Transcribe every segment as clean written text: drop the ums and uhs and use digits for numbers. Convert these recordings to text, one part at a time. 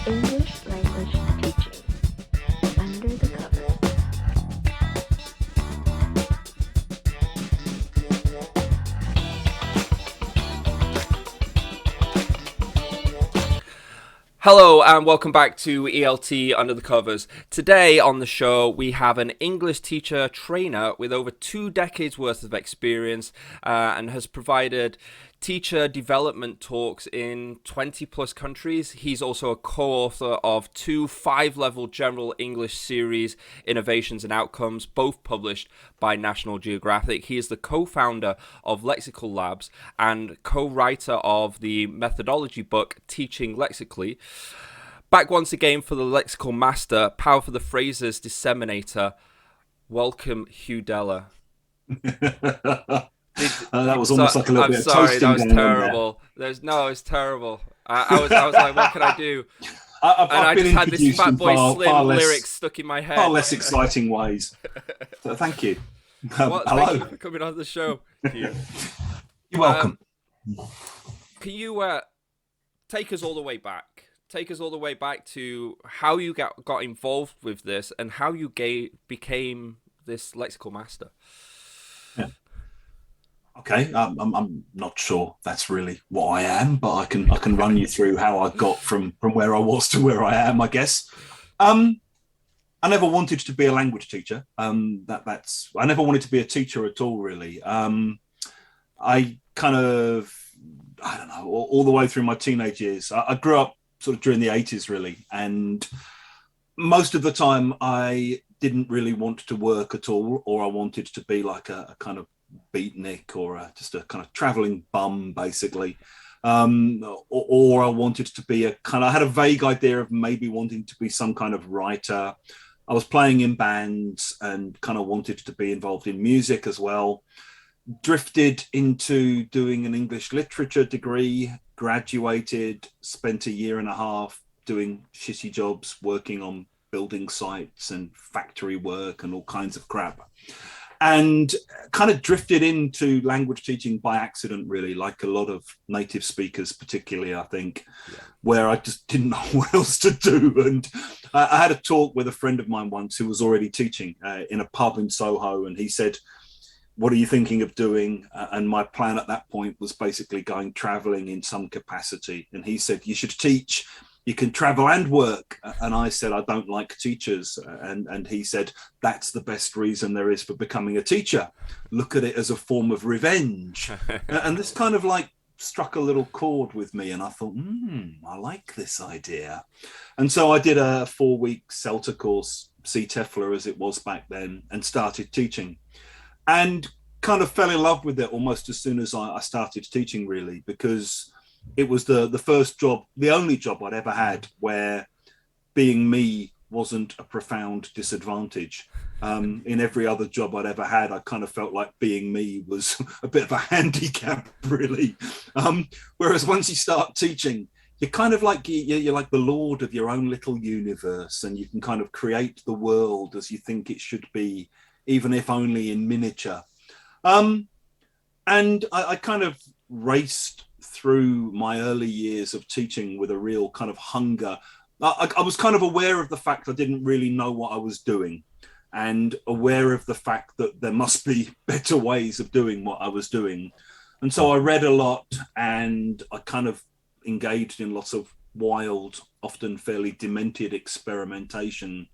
English language teaching under the covers. Hello and welcome back to ELT Under the Covers. Today on the show we have an English teacher trainer with over 2 decades worth of experience and has provided teacher development talks in 20 plus countries. He's also a co-author of 2 5-level general English series, Innovations and Outcomes, both published by National Geographic. He is the co-founder of Lexical Labs and co-writer of the methodology book Teaching Lexically. Back once again for the Lexical Master, Power for the Phrases Disseminator. Welcome, Hugh Dellar. That was almost like a little bit of toasting. That was terrible. It's terrible. I was like, what can I do? I just had this Fatboy Slim lyrics stuck in my head. Far less exciting ways. So thank you. Hello. Thank you for coming on the show. You're welcome. Can you take us all the way back? Take us all the way back to how you got involved with this and how you became this lexical master. Yeah. Okay, I'm not sure that's really what I am, but I can run you through how I got from where I was to where I am, I guess. I never wanted to be a language teacher. I never wanted to be a teacher at all, really. I don't know, all the way through my teenage years. I grew up sort of during the 80s, really, and most of the time I didn't really want to work at all, or I wanted to be like a kind of beatnik or just a kind of traveling bum, basically, or I wanted to be I had a vague idea of maybe wanting to be some kind of writer. I was playing in bands and kind of wanted to be involved in music as well. Drifted into doing an English literature degree, graduated, spent a year and a half doing shitty jobs, working on building sites and factory work and all kinds of crap. And kind of drifted into language teaching by accident, really, like a lot of native speakers, particularly, I think, where I just didn't know what else to do. And I had a talk with a friend of mine once who was already teaching in a pub in Soho. And he said, "What are you thinking of doing?" And my plan at that point was basically going traveling in some capacity. And he said, "You should teach. You can travel and work." And I said, "I don't like teachers." And he said, "That's the best reason there is for becoming a teacher. Look at it as a form of revenge." And this kind of like struck a little chord with me. And I thought, I like this idea. And so I did a 4-week CELTA course, CTEFLA as it was back then, and started teaching. And kind of fell in love with it almost as soon as I started teaching, really, because it was the first job, the only job I'd ever had where being me wasn't a profound disadvantage. In every other job I'd ever had, I kind of felt like being me was a bit of a handicap, really. Whereas once you start teaching, you're kind of like, you're like the lord of your own little universe, and you can kind of create the world as you think it should be, even if only in miniature. And I kind of raced through my early years of teaching with a real kind of hunger. I was kind of aware of the fact I didn't really know what I was doing, and aware of the fact that there must be better ways of doing what I was doing. And so I read a lot, and I kind of engaged in lots of wild, often fairly demented experimentation,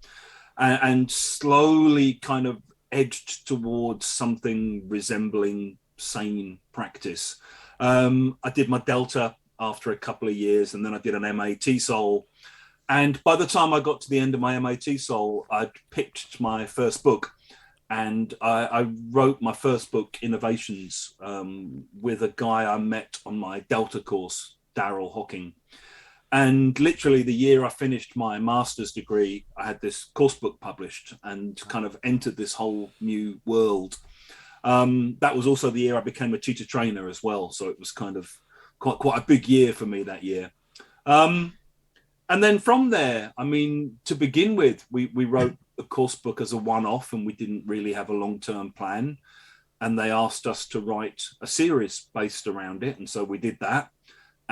and slowly kind of edged towards something resembling sane practice. I did my Delta after a couple of years, and then I did an MA TESOL. And by the time I got to the end of my MA TESOL, I'd pitched my first book, and I wrote my first book, Innovations, with a guy I met on my Delta course, Daryl Hocking. And literally the year I finished my master's degree, I had this course book published and kind of entered this whole new world. That was also the year I became a teacher trainer as well. So it was kind of quite a big year for me that year. And then from there, I mean, to begin with, we wrote a course book as a one-off, and we didn't really have a long-term plan. And they asked us to write a series based around it. And so we did that.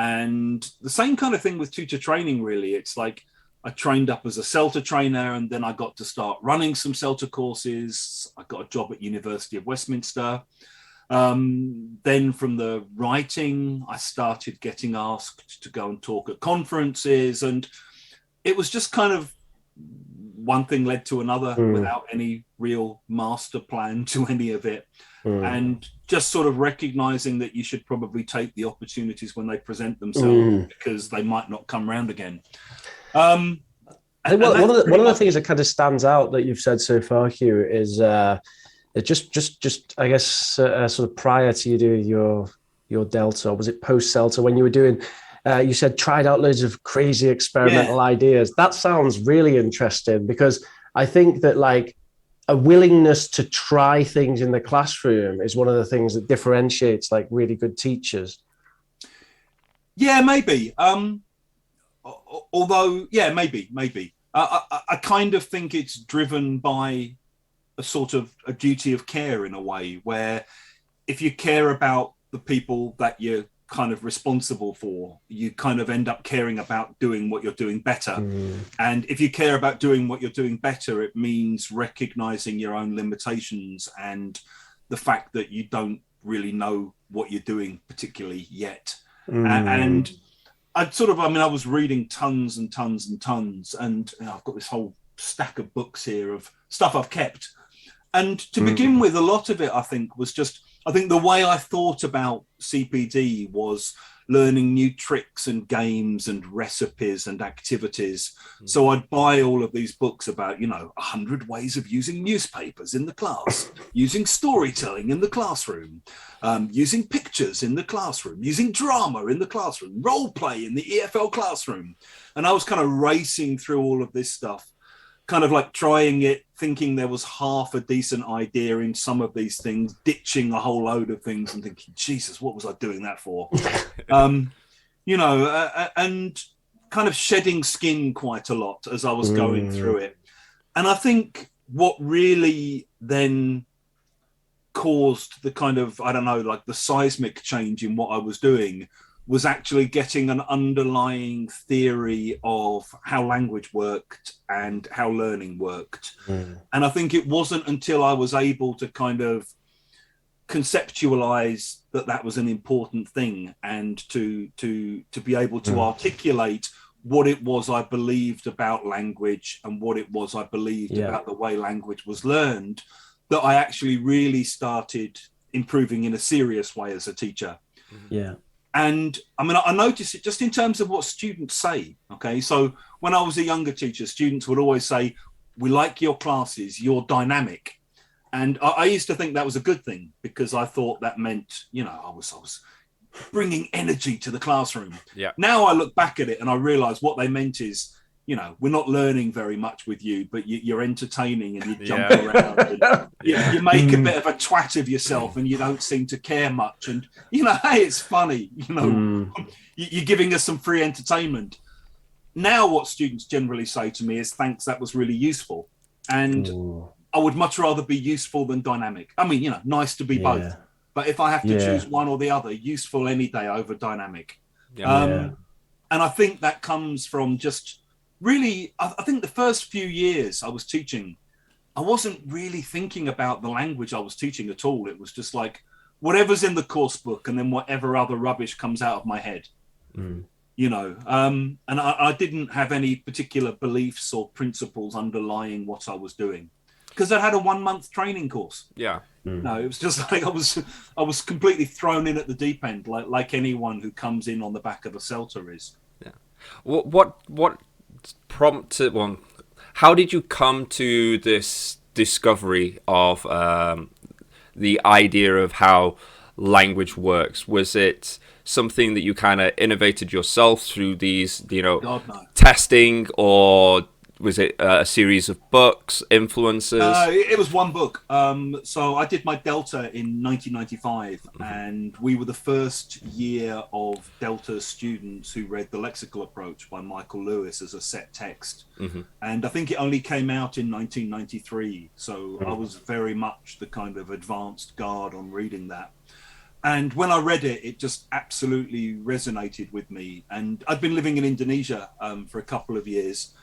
And the same kind of thing with teacher training, really. It's like I trained up as a CELTA trainer, and then I got to start running some CELTA courses. I got a job at University of Westminster. Then from the writing, I started getting asked to go and talk at conferences, and it was just kind of one thing led to another without any real master plan to any of it. And just sort of recognizing that you should probably take the opportunities when they present themselves because they might not come round again. One of the things that kind of stands out that you've said so far, Hugh, is just I guess sort of prior to you doing your Delta, was it post CELTA, when you were doing you said tried out loads of crazy experimental ideas. That sounds really interesting, because I think that like a willingness to try things in the classroom is one of the things that differentiates like really good teachers. Yeah, maybe. Although, yeah, maybe. I kind of think it's driven by a sort of a duty of care in a way, where if you care about the people that you're kind of responsible for, you kind of end up caring about doing what you're doing better. And if you care about doing what you're doing better, it means recognizing your own limitations and the fact that you don't really know what you're doing particularly yet. And I was reading tons and tons and tons, and I've got this whole stack of books here of stuff I've kept. And to begin with, a lot of it, I think, was just, I think the way I thought about CPD was learning new tricks and games and recipes and activities. So I'd buy all of these books about, 100 ways of using newspapers in the class, using storytelling in the classroom, using pictures in the classroom, using drama in the classroom, role play in the EFL classroom. And I was kind of racing through all of this stuff, kind of like trying it, thinking there was half a decent idea in some of these things, ditching a whole load of things and thinking, Jesus, what was I doing that for? And kind of shedding skin quite a lot as I was going through it. And I think what really then caused the kind of, I don't know, like the seismic change in what I was doing was actually getting an underlying theory of how language worked and how learning worked. And I think it wasn't until I was able to kind of conceptualize that was an important thing, and to be able to articulate what it was I believed about language and what it was I believed about the way language was learned, that I actually really started improving in a serious way as a teacher. And I mean, I noticed it just in terms of what students say. Okay, so when I was a younger teacher, students would always say, "We like your classes, you're dynamic." And I used to think that was a good thing, because I thought that meant, I was bringing energy to the classroom. Now I look back at it and I realize what they meant is, we're not learning very much with you, but you're entertaining and you jump around. And you make a bit of a twat of yourself and you don't seem to care much. And, hey, it's funny, you're giving us some free entertainment. Now what students generally say to me is, thanks, that was really useful. And I would much rather be useful than dynamic. I mean, nice to be both. But if I have to choose one or the other, useful any day over dynamic. And I think that comes from just really, I think the first few years I was teaching, I wasn't really thinking about the language I was teaching at all. It was just like whatever's in the course book and then whatever other rubbish comes out of my head, and I didn't have any particular beliefs or principles underlying what I was doing, because I had a 1-month training course. No, it was just like I was completely thrown in at the deep end, like anyone who comes in on the back of a CELTA is. What prompted one? How did you come to this discovery of the idea of how language works? Was it something that you kind of innovated yourself through these, God, no. testing, or was it a series of books, influences? It was one book. So I did my Delta in 1995, and we were the first year of Delta students who read The Lexical Approach by Michael Lewis as a set text. And I think it only came out in 1993. So I was very much the kind of advanced guard on reading that. And when I read it, it just absolutely resonated with me. And I'd been living in Indonesia for a couple of years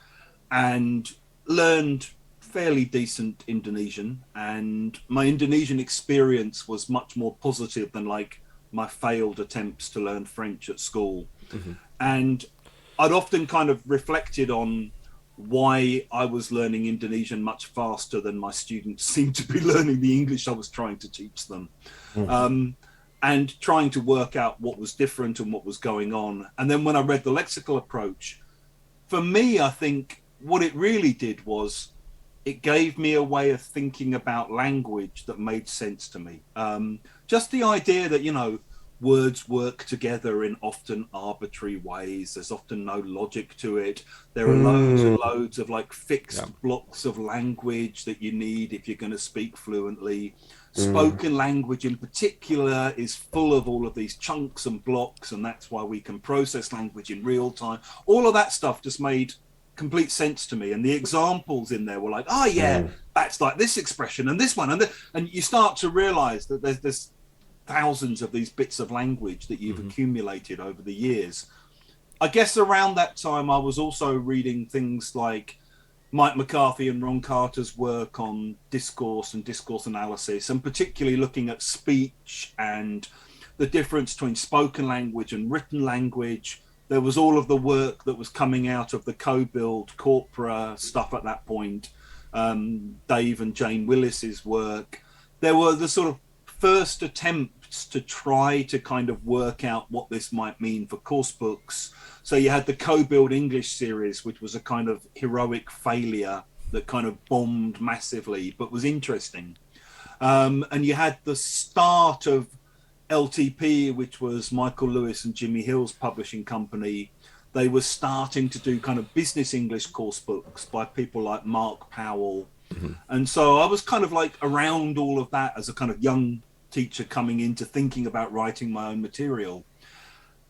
and learned fairly decent Indonesian. And my Indonesian experience was much more positive than like my failed attempts to learn French at school. Mm-hmm. And I'd often kind of reflected on why I was learning Indonesian much faster than my students seemed to be learning the English I was trying to teach them. Mm-hmm. And trying to work out what was different and what was going on. And then when I read the lexical approach, for me, I think what it really did was it gave me a way of thinking about language that made sense to me. Just the idea that, you know, words work together in often arbitrary ways. There's often no logic to it. There are loads and loads of like fixed blocks of language that you need if you're going to speak fluently. Spoken language in particular is full of all of these chunks and blocks, and that's why we can process language in real time. All of that stuff just made complete sense to me, and the examples in there were like, oh yeah, that's like this expression and this one, and you start to realize that there's thousands of these bits of language that you've accumulated over the years. I guess around that time I was also reading things like Mike McCarthy and Ron Carter's work on discourse and discourse analysis, and particularly looking at speech and the difference between spoken language and written language. There was all of the work that was coming out of the co-build corpora stuff at that point, Dave and Jane Willis's work. There were the sort of first attempts to try to kind of work out what this might mean for course books. So you had the co-build English series, which was a kind of heroic failure that kind of bombed massively, but was interesting. And you had the start of LTP, which was Michael Lewis and Jimmy Hill's publishing company. They were starting to do kind of business English course books by people like Mark Powell. Mm-hmm. And so I was kind of like around all of that as a kind of young teacher coming into thinking about writing my own material.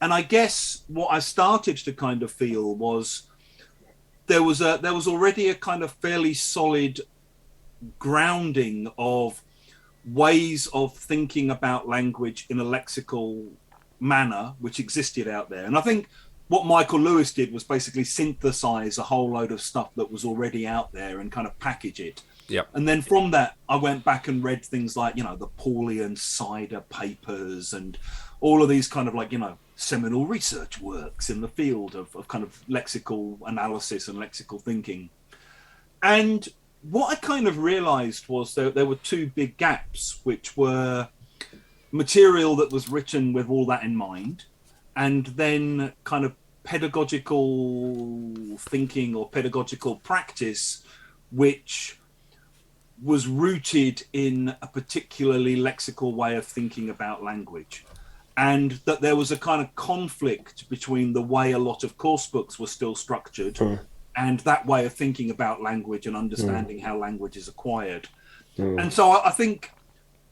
And I guess what I started to kind of feel was there was already a kind of fairly solid grounding of ways of thinking about language in a lexical manner, which existed out there. And I think what Michael Lewis did was basically synthesize a whole load of stuff that was already out there and kind of package it. Yep. And then from that, I went back and read things like, you know, the Pauly and Sider papers and all of these kind of like, you know, seminal research works in the field of kind of lexical analysis and lexical thinking. And what I kind of realized was there were two big gaps, which were material that was written with all that in mind, and then kind of pedagogical thinking or pedagogical practice, which was rooted in a particularly lexical way of thinking about language. And that there was a kind of conflict between the way a lot of course books were still structured and that way of thinking about language and understanding how language is acquired. And so I think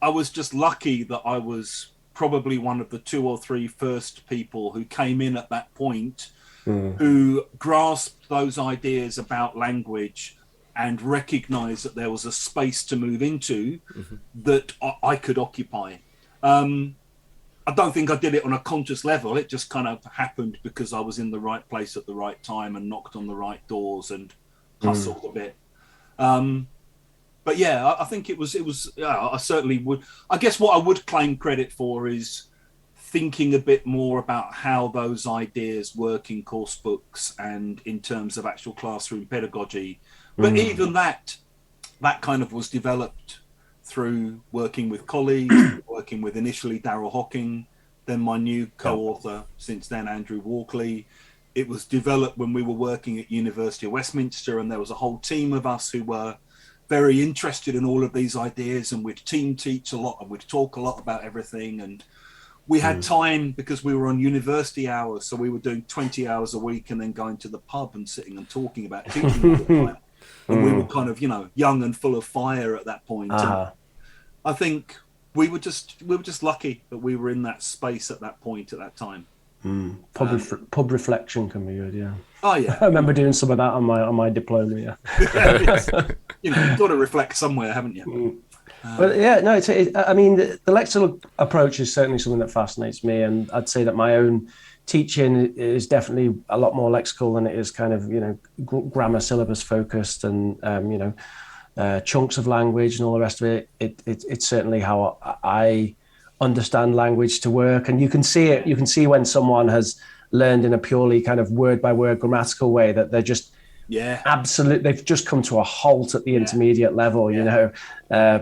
I was just lucky that I was probably one of the 2 or 3 first people who came in at that point, who grasped those ideas about language and recognized that there was a space to move into that I could occupy. I don't think I did it on a conscious level. It just kind of happened because I was in the right place at the right time and knocked on the right doors and hustled a bit. But yeah, I think it was. I certainly would. I guess what I would claim credit for is thinking a bit more about how those ideas work in course books and in terms of actual classroom pedagogy. But even that kind of was developed through working with colleagues, working with initially Darryl Hocking, then my new co-author since then, Andrew Walkley. It was developed when we were working at University of Westminster, and there was a whole team of us who were very interested in all of these ideas, and we'd team teach a lot and we'd talk a lot about everything. And we had time because we were on university hours, so we were doing 20 hours a week and then going to the pub and sitting and talking about teaching all the time. And we were kind of, you know, young and full of fire at that point. And I think we were just lucky that we were in that space at that point, at that time. Pub reflection can be good, yeah. Oh yeah, I remember doing some of that on my diploma. Yeah, you know, you've got to reflect somewhere, haven't you? But yeah, no, I mean, the lexical approach is certainly something that fascinates me, and I'd say that my own teaching is definitely a lot more lexical than it is kind of grammar syllabus focused, and chunks of language and all the rest of it. It's certainly how I understand language to work, and you can see it. You can see when someone has learned in a purely kind of word by word grammatical way that they're just absolutely, they've just come to a halt at the intermediate level,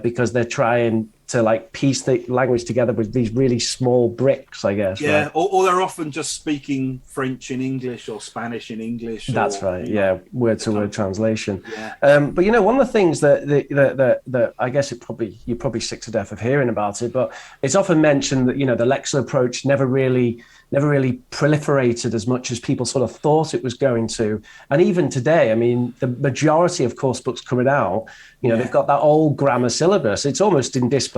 because they're trying to like piece the language together with these really small bricks, I guess. Yeah, right? or they're often just speaking French in English or Spanish in English. That's right. Yeah, word to word translation. Yeah. But one of the things that I guess you're probably sick to death of hearing about it, but it's often mentioned that the lexical approach never really proliferated as much as people sort of thought it was going to. And even today, I mean, the majority of course books coming out, they've got that old grammar syllabus. It's almost in disbelief,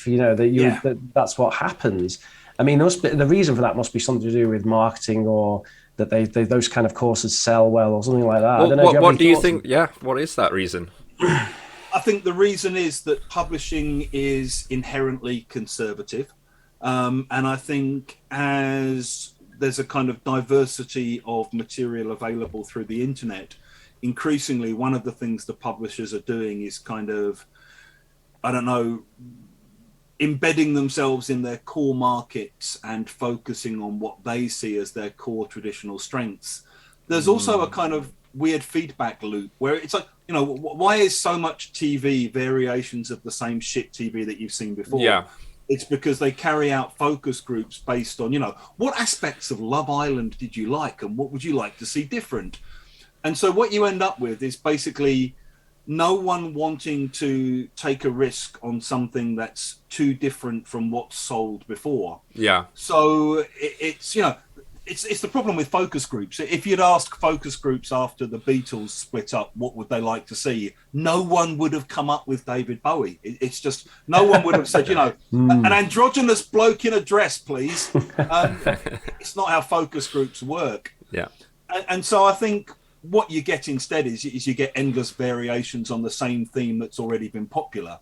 that that's what happens. I mean, the reason for that must be something to do with marketing, or that they those kind of courses sell well, or something like that. Well, I don't know. What do you think? Yeah, what is that reason? I think the reason is that publishing is inherently conservative. And I think as there's a kind of diversity of material available through the internet, increasingly one of the things the publishers are doing is kind of, I don't know, embedding themselves in their core markets and focusing on what they see as their core traditional strengths. There's also a kind of weird feedback loop where it's like, why is so much TV variations of the same shit TV that you've seen before? Yeah. It's because they carry out focus groups based on, what aspects of Love Island did you like and what would you like to see different? And so what you end up with is basically no one wanting to take a risk on something that's too different from what's sold before. Yeah. So it's the problem with focus groups. If you'd asked focus groups after the Beatles split up, what would they like to see? No one would have come up with David Bowie. It's just, no one would have said, an androgynous bloke in a dress, please. It's not how focus groups work. Yeah. And so I think what you get instead is you get endless variations on the same theme that's already been popular.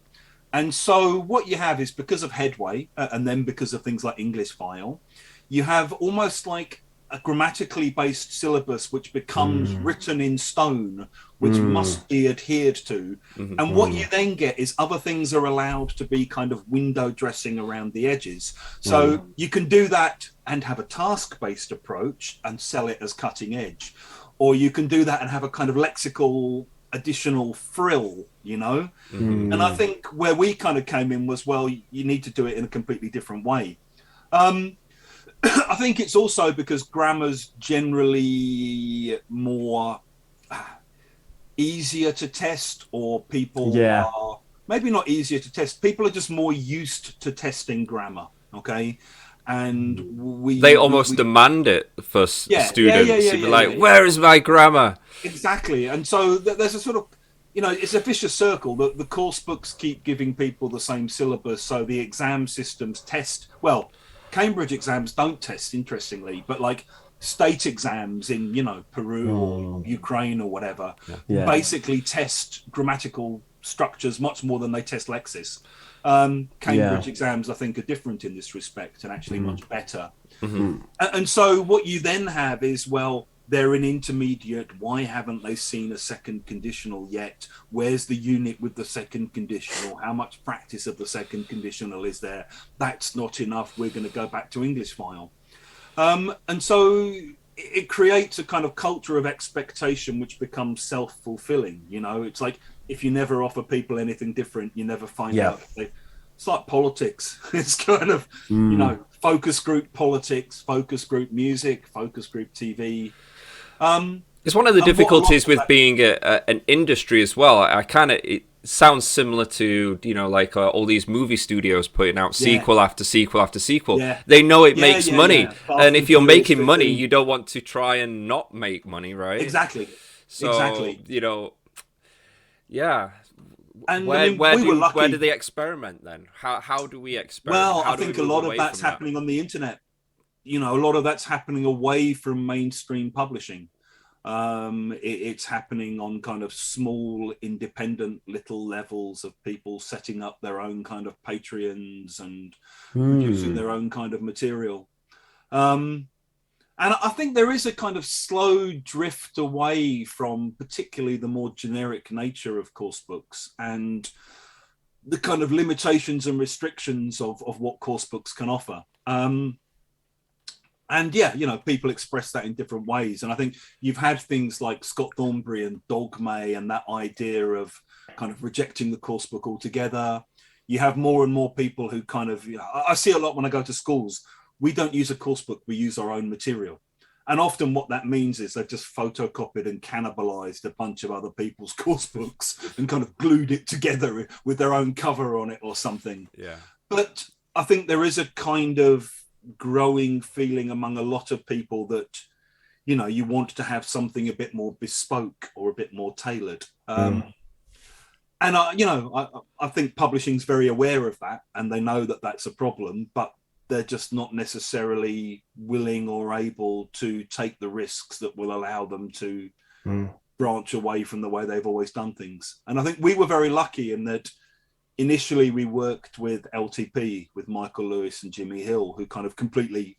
And so what you have is, because of Headway, and then because of things like English File, you have almost like a grammatically based syllabus which becomes written in stone, which must be adhered to. And what you then get is other things are allowed to be kind of window dressing around the edges. So you can do that and have a task-based approach and sell it as cutting edge. Or you can do that and have a kind of lexical additional frill, And I think where we kind of came in was, well, you need to do it in a completely different way. I think it's also because grammar's generally more easier to test, or people are maybe not easier to test. People are just more used to testing grammar. Okay. And they almost demand it for students. Where is my grammar? Exactly. And so there's a sort of, it's a vicious circle. The course books keep giving people the same syllabus. So the exam systems test, well, Cambridge exams don't test, interestingly, but like state exams in, Peru or Ukraine or whatever, basically test grammatical structures much more than they test lexis. Cambridge exams, I think, are different in this respect and actually much better. And so what you then have is, well, they're an intermediate. Why haven't they seen a second conditional yet? Where's the unit with the second conditional? How much practice of the second conditional is there? That's not enough. We're going to go back to English File. And so it creates a kind of culture of expectation which becomes self-fulfilling. It's like, if you never offer people anything different, you never find out. It's like politics. It's kind of, focus group politics, focus group music, focus group TV. It's one of the difficulties with being an industry as well. It sounds similar to, all these movie studios putting out sequel after sequel after sequel. They know it makes money. And if you're making money, you don't want to try and not make money, right? Exactly. So, yeah. And where do they experiment then? How do we experiment? Well, I think a lot of that's happening on the internet. A lot of that's happening away from mainstream publishing. It's happening on kind of small, independent little levels of people setting up their own kind of Patreons and producing their own kind of material. And I think there is a kind of slow drift away from particularly the more generic nature of course books and the kind of limitations and restrictions of what course books can offer. And yeah, you know, people express that in different ways. And I think you've had things like Scott Thornberry and Dogme and that idea of kind of rejecting the course book altogether. You have more and more people who kind of, you know, I see a lot when I go to schools, we don't use a course book, we use our own material. And often what that means is they've just photocopied and cannibalized a bunch of other people's course books and kind of glued it together with their own cover on it or something. Yeah. But I think there is a kind of growing feeling among a lot of people that, you know, you want to have something a bit more bespoke or a bit more tailored. And I think publishing's very aware of that, and they know that that's a problem, but they're just not necessarily willing or able to take the risks that will allow them to branch away from the way they've always done things. And I think we were very lucky in that initially we worked with LTP, with Michael Lewis and Jimmy Hill, who kind of completely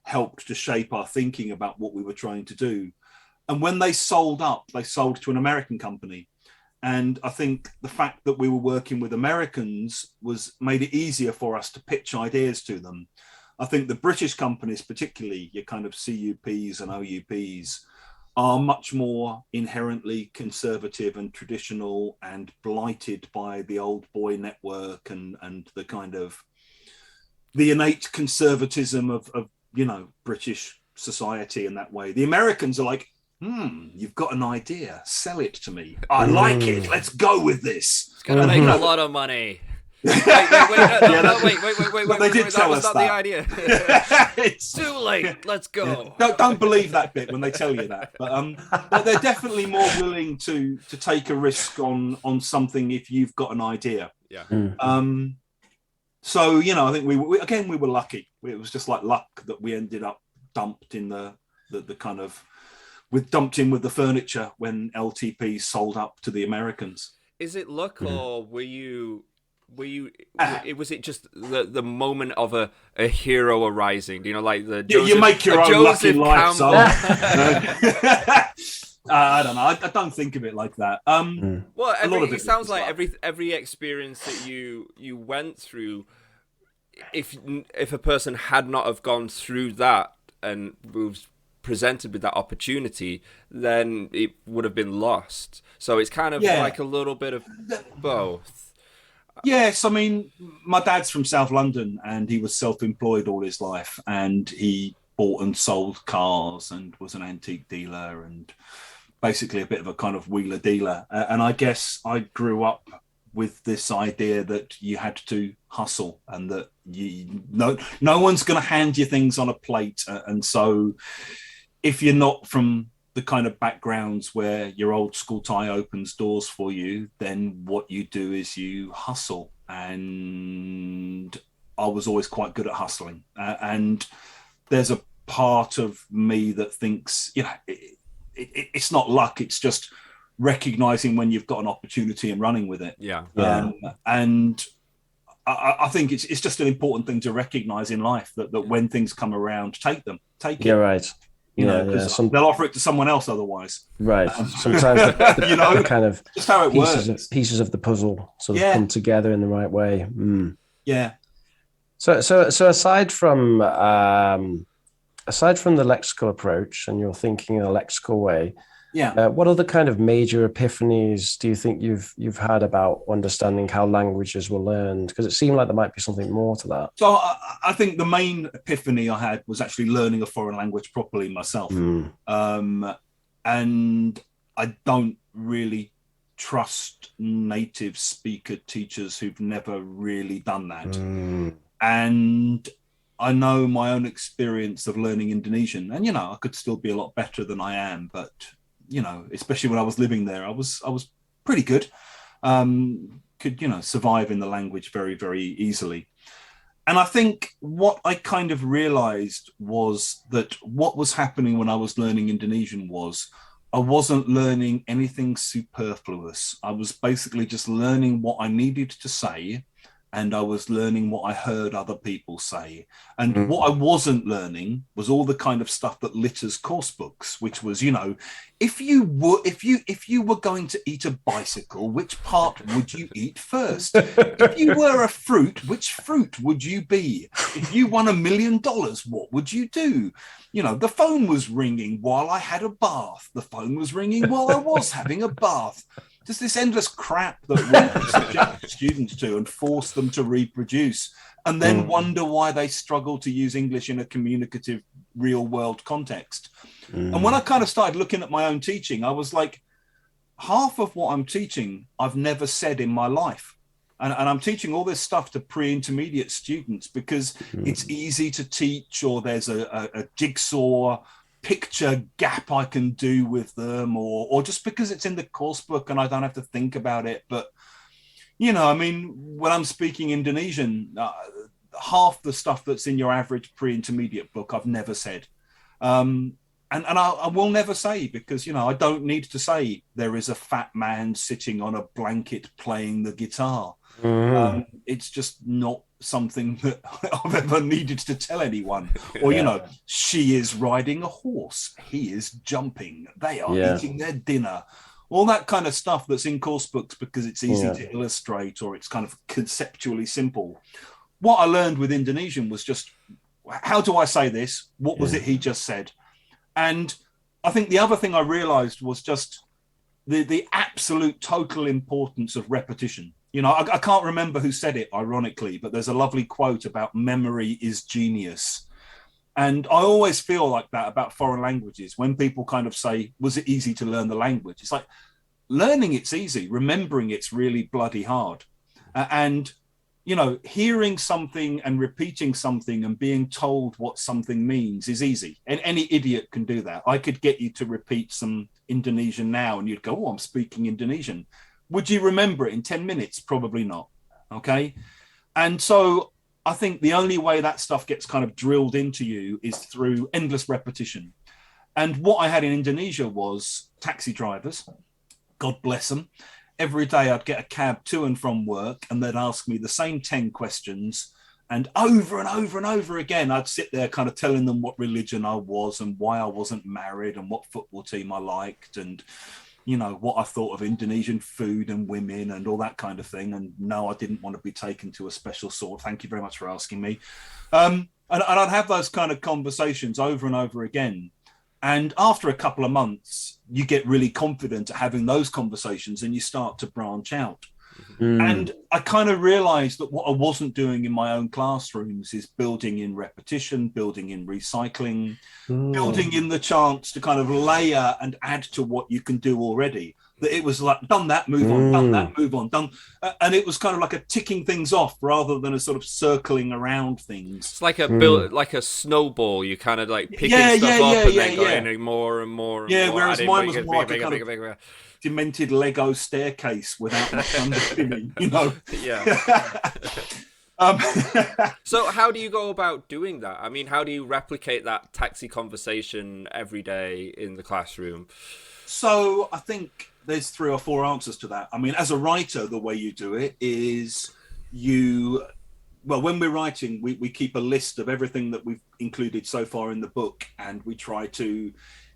helped to shape our thinking about what we were trying to do. And when they sold to an American company. And I think the fact that we were working with Americans made it easier for us to pitch ideas to them. I think the British companies, particularly your kind of CUPs and OUPs, are much more inherently conservative and traditional and blighted by the old boy network and the kind of the innate conservatism of you know, British society in that way. The Americans are like, you've got an idea, sell it to me. I like it. Let's go with this. It's gonna make a lot of money. Wait. They did tell us that. That was not the idea. It's too late. Let's go. Yeah. Don't believe that bit when they tell you that. But they're definitely more willing to take a risk on something if you've got an idea. Yeah. So, you know, I think we were lucky. It was just like luck that we ended up dumped in the kind of dumped in with the furniture when LTP sold up to the Americans. Is it luck, or was it just the moment of a hero arising? You know, like the Joseph, you make your own luck in life. So. I don't know. I don't think of it like that. Well, it sounds like every experience that you went through, if a person had not have gone through that and was presented with that opportunity, then it would have been lost. So it's kind of like a little bit of both. Yes, I mean, my dad's from South London and he was self-employed all his life, and he bought and sold cars and was an antique dealer and basically a bit of a kind of wheeler dealer. And I guess I grew up with this idea that you had to hustle and that no one's going to hand you things on a plate. And so if you're not from the kind of backgrounds where your old school tie opens doors for you, then what you do is you hustle. And I was always quite good at hustling. And there's a part of me that thinks, you know, it's not luck. It's just recognizing when you've got an opportunity and running with it. Yeah. And I think it's just an important thing to recognize in life that when things come around, take it. Yeah, right. You know, they'll offer it to someone else otherwise. Right. Sometimes the you know, kind of just how it works. Pieces of the puzzle sort of come together in the right way. Yeah. So aside from the lexical approach and you're thinking in a lexical way, what other kind of major epiphanies do you think you've had about understanding how languages were learned? Because it seemed like there might be something more to that. So I think the main epiphany I had was actually learning a foreign language properly myself. And I don't really trust native speaker teachers who've never really done that. And I know my own experience of learning Indonesian, and, you know, I could still be a lot better than I am, but, you know, especially when I was living there, I was pretty good. Could, you know, survive in the language very, very easily. And I think what I kind of realized was that what was happening when I was learning Indonesian was I wasn't learning anything superfluous. I was basically just learning what I needed to say, and I was learning what I heard other people say. And what I wasn't learning was all the kind of stuff that litters course books, which was, if you were going to eat a bicycle, which part would you eat first? If you were a fruit, which fruit would you be? If you won $1 million, what would you do? The phone was ringing while I had a bath. The phone was ringing while I was having a bath. Just this endless crap that we subject students to and force them to reproduce, and then wonder why they struggle to use English in a communicative, real-world context. And when I kind of started looking at my own teaching, I was like, half of what I'm teaching, I've never said in my life. And I'm teaching all this stuff to pre-intermediate students because it's easy to teach, or there's a jigsaw picture gap I can do with them, or just because it's in the course book and I don't have to think about it. But when I'm speaking Indonesian, half the stuff that's in your average pre-intermediate book I've never said, and I will never say, because I don't need to say there is a fat man sitting on a blanket playing the guitar. It's just not something that I've ever needed to tell anyone. Or she is riding a horse, he is jumping, they are eating their dinner, all that kind of stuff that's in course books because it's easy to illustrate, or it's kind of conceptually simple. What I learned with Indonesian was just, how do I say this? What was it he just said? And I think the other thing I realized was just the absolute total importance of repetition. I can't remember who said it, ironically, but there's a lovely quote about memory is genius. And I always feel like that about foreign languages. When people kind of say, was it easy to learn the language? It's like, learning it's easy, remembering it's really bloody hard. And hearing something and repeating something and being told what something means is easy. And any idiot can do that. I could get you to repeat some Indonesian now and you'd go, oh, I'm speaking Indonesian. Would you remember it in 10 minutes? Probably not. Okay. And so I think the only way that stuff gets kind of drilled into you is through endless repetition. And what I had in Indonesia was taxi drivers, God bless them. Every day I'd get a cab to and from work and they'd ask me the same 10 questions. And over and over and over again, I'd sit there kind of telling them what religion I was and why I wasn't married and what football team I liked and what I thought of Indonesian food and women and all that kind of thing. And no, I didn't want to be taken to a special sort. Thank you very much for asking me. And I'd have those kind of conversations over and over again. And after a couple of months, you get really confident at having those conversations and you start to branch out. And I kind of realized that what I wasn't doing in my own classrooms is building in repetition, building in recycling, building in the chance to kind of layer and add to what you can do already. That it was like, done that, move on, done that, move on, done. And it was kind of like a ticking things off rather than a sort of circling around things. It's like like a snowball. You kind of like picking stuff up and then going more and more. And more, whereas mine was more like a kind of demented Lego staircase without much underpinning, So how do you go about doing that? I mean, how do you replicate that taxi conversation every day in the classroom? So I think there's 3 or 4 answers to that. I mean, as a writer, the way you do it is when we're writing, we keep a list of everything that we've included so far in the book, and we try to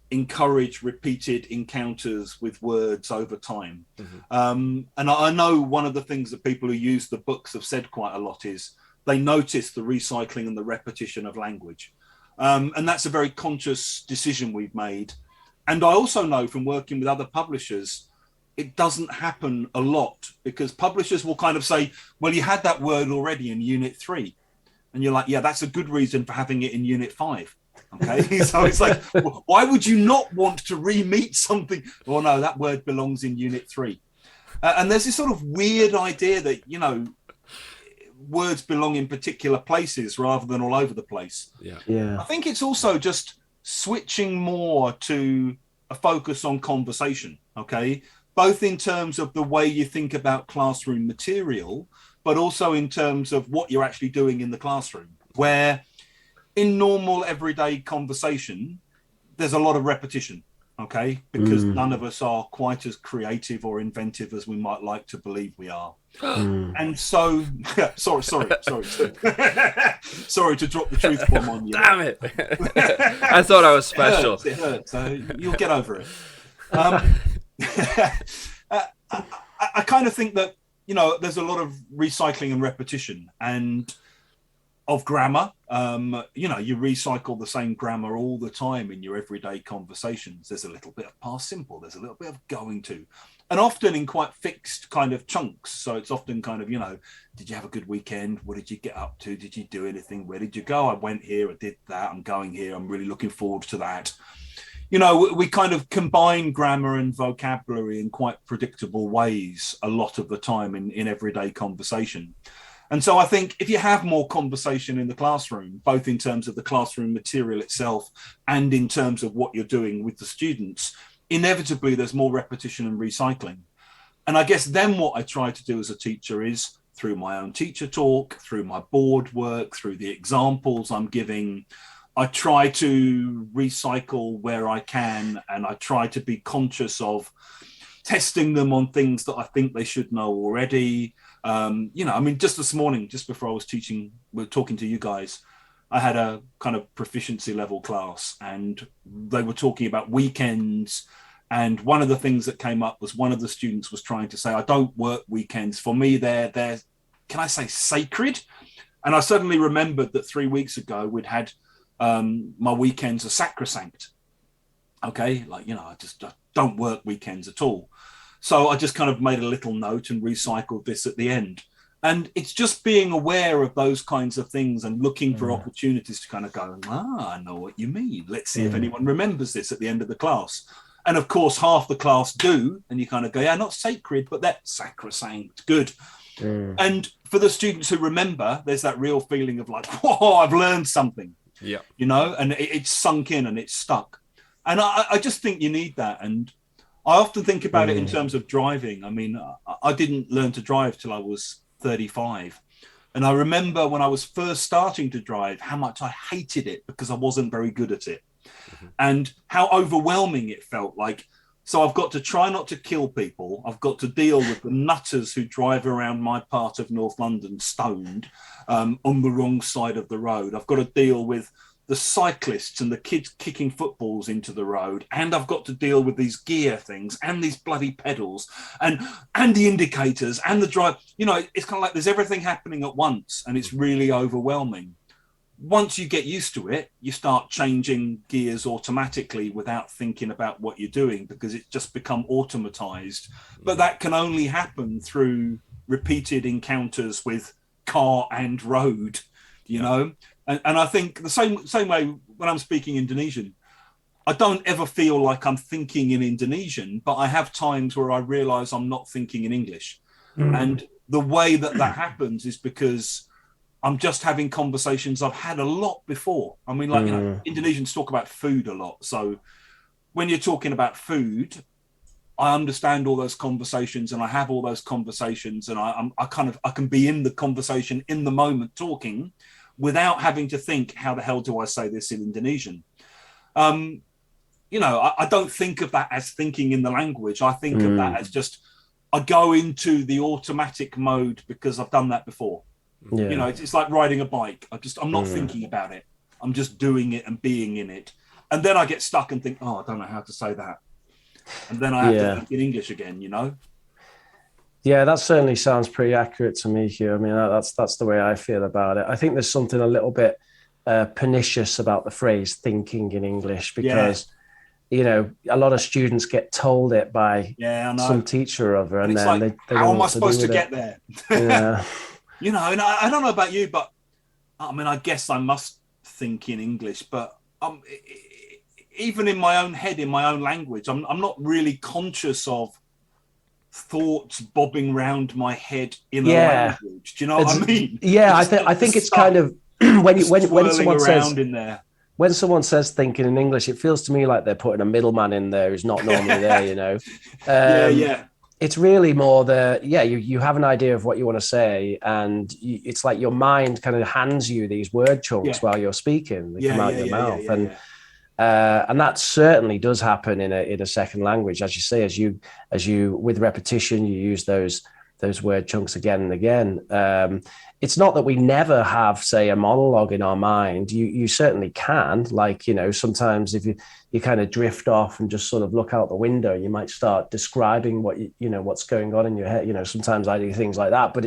encourage repeated encounters with words over time. And I know one of the things that people who use the books have said quite a lot is they notice the recycling and the repetition of language. And that's a very conscious decision we've made. And I also know from working with other publishers, it doesn't happen a lot because publishers will kind of say, well, you had that word already in unit 3. And you're like, yeah, that's a good reason for having it in unit 5. Okay, so it's like, why would you not want to re-meet something? Well, no, that word belongs in unit 3. And there's this sort of weird idea that, words belong in particular places rather than all over the place. I think it's also just switching more to a focus on conversation, okay? Both in terms of the way you think about classroom material, but also in terms of what you're actually doing in the classroom, where in normal everyday conversation, there's a lot of repetition. okay? Because none of us are quite as creative or inventive as we might like to believe we are. And so, sorry, sorry to drop the truth bomb on you. Damn it! I thought I was special. It hurts. You'll get over it. I kind of think that, you know, there's a lot of recycling and repetition and of grammar. You know, you recycle the same grammar all the time in your everyday conversations. There's a little bit of past simple, there's a little bit of going to, and often in quite fixed kind of chunks. So it's often kind of, you know, did you have a good weekend? What did you get up to? Did you do anything? Where did you go? I went here, I did that, I'm going here, I'm really looking forward to that. You know, we kind of combine grammar and vocabulary in quite predictable ways a lot of the time in everyday conversation. And so I think if you have more conversation in the classroom, both in terms of the classroom material itself and in terms of what you're doing with the students, inevitably there's more repetition and recycling. And I guess then what I try to do as a teacher is, through my own teacher talk, through my board work, through the examples I'm giving, I try to recycle where I can, and I try to be conscious of testing them on things that I think they should know already. You know, I mean, just this morning, just before I was talking to you guys, I had a kind of proficiency level class, and they were talking about weekends. And one of the things that came up was one of the students was trying to say, I don't work weekends. For me, they're can I say sacred? And I suddenly remembered that 3 weeks ago we'd had my weekends are sacrosanct. Okay, like, you know, I don't work weekends at all. So I just kind of made a little note and recycled this at the end. And it's just being aware of those kinds of things and looking for opportunities to kind of go, I know what you mean. Let's see if anyone remembers this at the end of the class. And of course, half the class do. And you kind of go, yeah, not sacred, but that's sacrosanct. Good. And for the students who remember, there's that real feeling of like, whoa, I've learned something. Yeah, you know, and it's sunk in and it's stuck. And I just think you need that. And I often think about it in terms of driving. I mean, I didn't learn to drive till I was 35. And I remember when I was first starting to drive, how much I hated it because I wasn't very good at it. And how overwhelming it felt like. So I've got to try not to kill people. I've got to deal with the nutters who drive around my part of North London stoned on the wrong side of the road. I've got to deal with the cyclists and the kids kicking footballs into the road. And I've got to deal with these gear things and these bloody pedals and the indicators and the drive. You know, it's kind of like there's everything happening at once and it's really overwhelming. Once you get used to it, you start changing gears automatically without thinking about what you're doing because it's just become automatized. But that can only happen through repeated encounters with car and road, you know? And I think the same way when I'm speaking Indonesian, I don't ever feel like I'm thinking in Indonesian, but I have times where I realize I'm not thinking in English. And the way that happens is because I'm just having conversations I've had a lot before. I mean, like, you know, Indonesians talk about food a lot. So when you're talking about food, I understand all those conversations and I have all those conversations and I can be in the conversation in the moment talking without having to think, how the hell do I say this in Indonesian? You know, I don't think of that as thinking in the language. I think of that as just, I go into the automatic mode because I've done that before. Yeah. You know, it's like riding a bike. I'm not thinking about it. I'm just doing it and being in it. And then I get stuck and think, I don't know how to say that. And then I have to think in English again, you know? Yeah, that certainly sounds pretty accurate to me, Hugh. I mean, that's the way I feel about it. I think there's something a little bit pernicious about the phrase thinking in English because, you know, a lot of students get told it by some teacher or other. And then like, they how am I supposed to get there? Yeah. You know, and I don't know about you, but I mean, I guess I must think in English, but even in my own head, in my own language, I'm not really conscious of thoughts bobbing round my head in a language. Do you know what I mean? Yeah, I think it's kind of when someone says in there. When someone says thinking in English, it feels to me like they're putting a middleman in there who's not normally there. You know. It's really more you have an idea of what you want to say and it's like your mind kind of hands you these word chunks while you're speaking. They come out your mouth. And that certainly does happen in a second language, as you say, as you with repetition, you use those word chunks again and again. It's not that we never have, say, a monologue in our mind. You certainly can. Like, sometimes if you kind of drift off and just sort of look out the window, you might start describing what's going on in your head. Sometimes I do things like that, but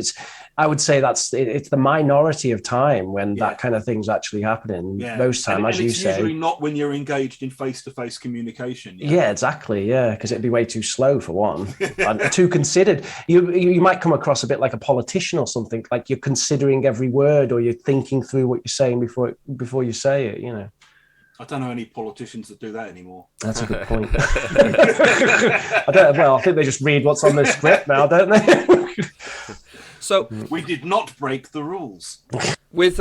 I would say it's the minority of time when that kind of thing's actually happening. Most time, as you say, it's usually not when you're engaged in face-to-face communication. Yeah, exactly. Yeah, because it'd be way too slow for one, and too considered. You might come across a bit like a politician or something. Like you're considering every word, or you're thinking through what you're saying before you say it. I don't know any politicians that do that anymore. That's a good point. I think they just read what's on the script now, don't they? So we did not break the rules. With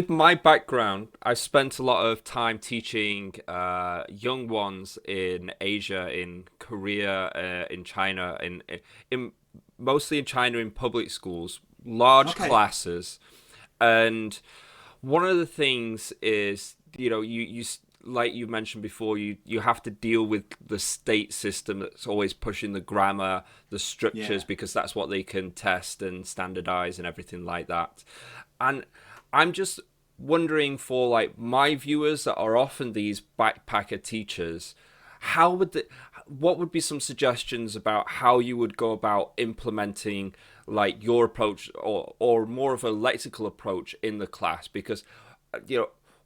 my background, I spent a lot of time teaching young ones in Asia, in Korea, in China, in mostly in China in public schools, large classes, and one of the things is you like you mentioned before, you have to deal with the state system that's always pushing the grammar, the structures, because that's what they can test and standardize and everything like that. And I'm just wondering for like my viewers that are often these backpacker teachers, what would be some suggestions about how you would go about implementing like your approach or more of a lexical approach in the class? Because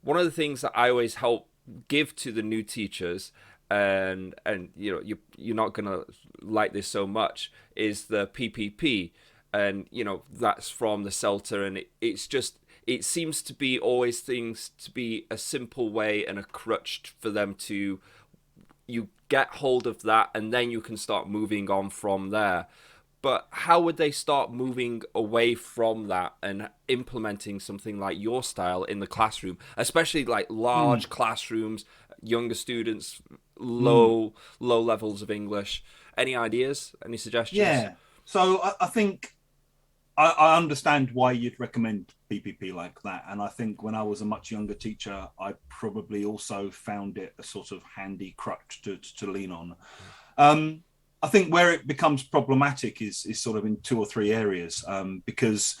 one of the things that I always help give to the new teachers, and you're not gonna like this so much, is the PPP, and that's from the CELTA, and it seems to be always things to be a simple way and a crutch for them to you get hold of that, and then you can start moving on from there. But how would they start moving away from that and implementing something like your style in the classroom, especially like large classrooms, younger students, low levels of English? Any ideas? Any suggestions? Yeah. So I think I understand why you'd recommend PPP like that. And I think when I was a much younger teacher, I probably also found it a sort of handy crutch to lean on. I think where it becomes problematic is sort of in 2 or 3 areas, because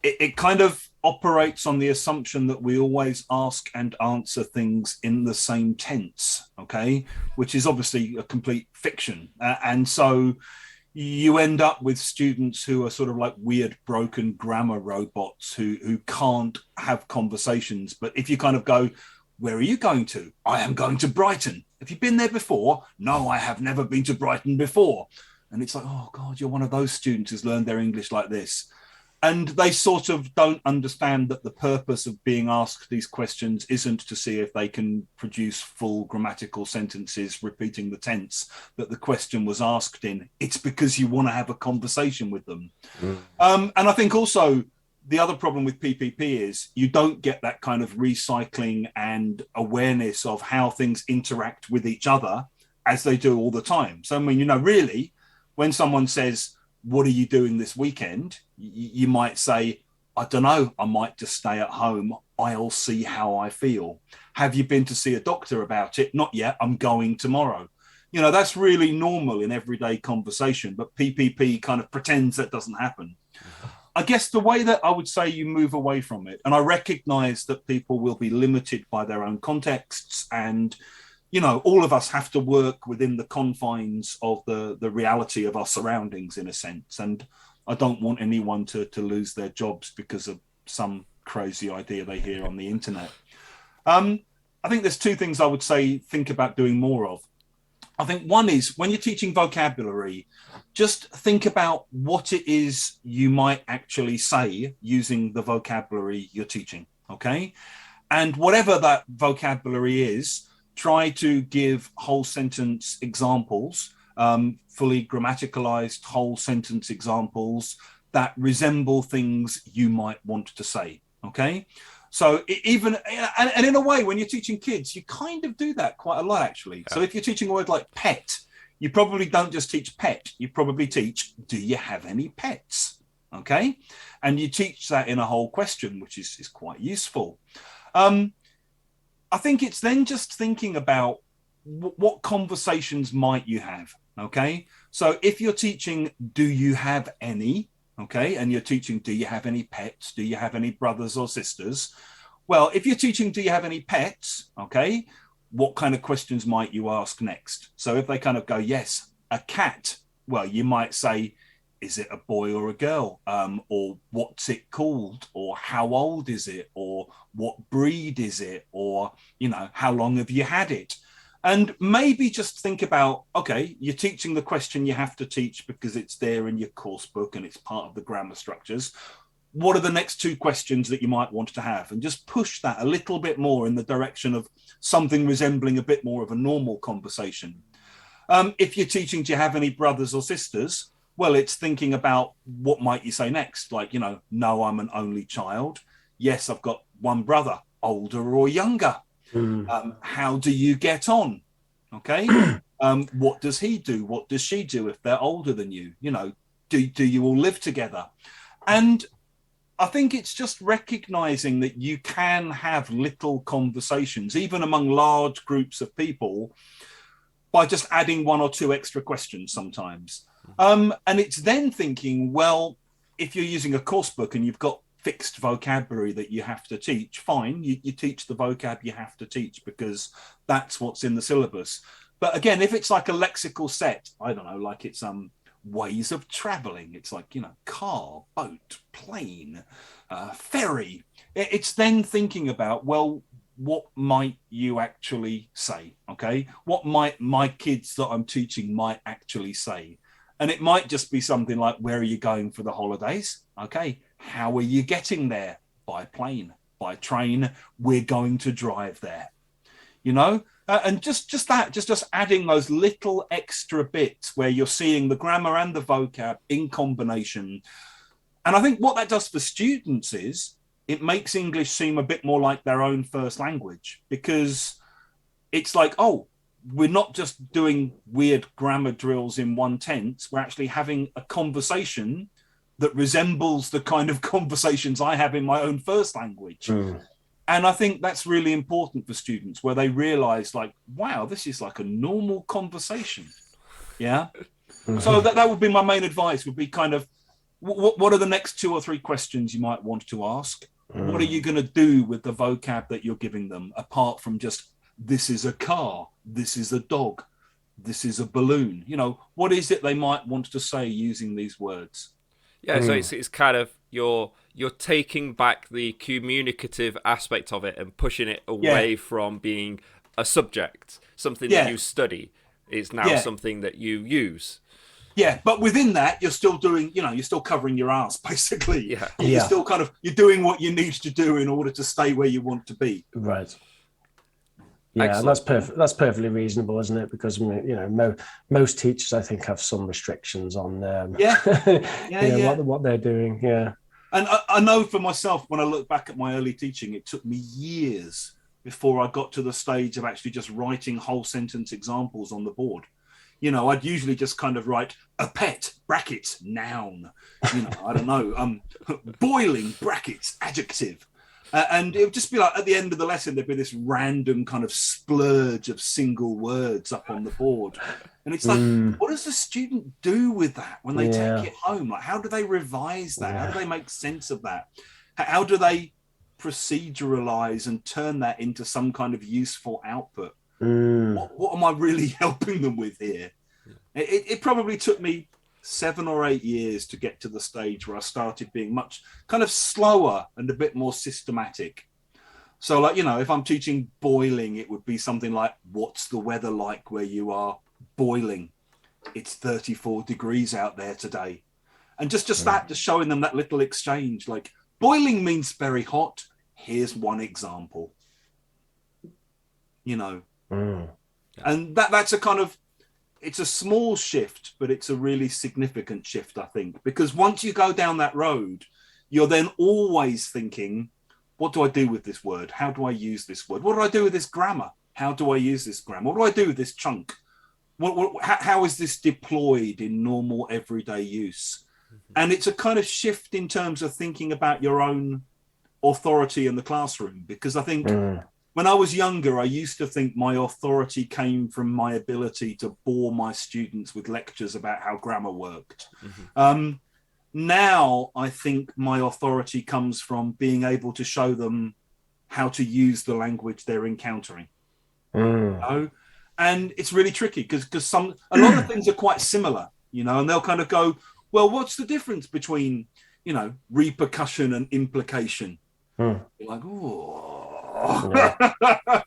it kind of operates on the assumption that we always ask and answer things in the same tense, okay, which is obviously a complete fiction. And so you end up with students who are sort of like weird broken grammar robots who can't have conversations. But if you kind of go, where are you going to? I am going to Brighton. Have you been there before? No, I have never been to Brighton before. And it's like, oh God, you're one of those students who's learned their English like this. And they sort of don't understand that the purpose of being asked these questions isn't to see if they can produce full grammatical sentences repeating the tense that the question was asked in. It's because you want to have a conversation with them. And I think also the other problem with PPP is you don't get that kind of recycling and awareness of how things interact with each other as they do all the time. So, I mean, really, when someone says, what are you doing this weekend? You might say, I don't know, I might just stay at home. I'll see how I feel. Have you been to see a doctor about it? Not yet, I'm going tomorrow. That's really normal in everyday conversation, but PPP kind of pretends that doesn't happen. I guess the way that I would say you move away from it, and I recognize that people will be limited by their own contexts, and all of us have to work within the confines of the reality of our surroundings in a sense. And I don't want anyone to lose their jobs because of some crazy idea they hear on the internet. I think there's 2 things I would say think about doing more of. I think one is when you're teaching vocabulary, just think about what it is you might actually say using the vocabulary you're teaching, okay? And whatever that vocabulary is, try to give whole sentence examples, fully grammaticalized whole sentence examples that resemble things you might want to say, okay? So even, and in a way, when you're teaching kids, you kind of do that quite a lot, actually. So if you're teaching a word like pet, you probably don't just teach pet. You probably teach, do you have any pets? Okay. And you teach that in a whole question, which is quite useful. I I think it's then just thinking about what conversations might you have. Okay. So if you're teaching, do you have any? Okay. And you're teaching, do you have any pets? Do you have any brothers or sisters? Well, if you're teaching, do you have any pets? Okay. What kind of questions might you ask next? So if they kind of go, yes, a cat. Well, you might say, is it a boy or a girl? Or what's it called? Or how old is it? Or what breed is it? Or, you know, how long have you had it? And maybe just think about, okay, you're teaching the question you have to teach because it's there in your course book and it's part of the grammar structures. What are the next two questions that you might want to have? And just push that a little bit more in the direction of something resembling a bit more of a normal conversation. If you're teaching, do you have any brothers or sisters? Well, it's thinking about what might you say next? Like, you know, no, I'm an only child. Yes, I've got one brother, older or younger. How do you get on? Okay. What does he do? What does she do if they're older than you? You know, do you all live together? And I think it's just recognizing that you can have little conversations, even among large groups of people, by just adding one or two extra questions sometimes. And it's then thinking, well, if you're using a course book and you've got fixed vocabulary that you have to teach, fine, you teach the vocab you have to teach because that's what's in the syllabus. But again, if it's like a lexical set, I don't know, like it's ways of traveling, it's like, you know, car, boat, plane, ferry. It's then thinking about, well, what might you actually say? Okay, what might my kids that I'm teaching might actually say? And it might just be something like, where are you going for the holidays? Okay, how are you getting there? By plane, by train, we're going to drive there. You know, and just adding those little extra bits where you're seeing the grammar and the vocab in combination. And I think what that does for students is it makes English seem a bit more like their own first language, because it's like, oh, we're not just doing weird grammar drills in one tense. We're actually having a conversation that resembles the kind of conversations I have in my own first language. And I think that's really important for students, where they realize, like, wow, this is like a normal conversation. Yeah. So that would be my main advice, would be kind of, what are the next two or three questions you might want to ask? What are you going to do with the vocab that you're giving them, apart from just, this is a car, this is a dog, this is a balloon? You know, what is it they might want to say using these words? Yeah, so it's kind of you're taking back the communicative aspect of it and pushing it away from being a subject, something that you study. Is now something that you use. Yeah, but within that, you're still doing, you know, you're still covering your ass, basically. Yeah. You're still kind of, you're doing what you need to do in order to stay where you want to be. Right. Yeah, and that's perfect. That's perfectly reasonable, isn't it? Because, you know, most teachers, I think, have some restrictions on what they're doing. Yeah. And I know for myself, when I look back at my early teaching, it took me years before I got to the stage of actually just writing whole sentence examples on the board. You know, I'd usually just kind of write a pet, brackets, noun, you know, I don't know, boiling, brackets, adjective. And it would just be like, at the end of the lesson, there'd be this random kind of splurge of single words up on the board. And it's like, what does the student do with that when they take it home? Like, how do they revise that? How do they make sense of that? How do they proceduralize and turn that into some kind of useful output? What am I really helping them with here? It probably took me 7 or 8 years to get to the stage where I started being much kind of slower and a bit more systematic. So, like, you know, if I'm teaching boiling, it would be something like, what's the weather like where you are? Boiling. It's 34 degrees out there today. And just showing them that little exchange, like, boiling means very hot. Here's one example. You know, and that's a kind of, it's a small shift, but it's a really significant shift, I think, because once you go down that road, you're then always thinking, what do I do with this word? How do I use this word? What do I do with this grammar? How do I use this grammar? What do I do with this chunk? How is this deployed in normal everyday use? And it's a kind of shift in terms of thinking about your own authority in the classroom, because I think when I was younger, I used to think my authority came from my ability to bore my students with lectures about how grammar worked. Now I think my authority comes from being able to show them how to use the language they're encountering. You know? And it's really tricky because a lot of things are quite similar, you know, and they'll kind of go, well, what's the difference between, you know, repercussion and implication? You're like, oh.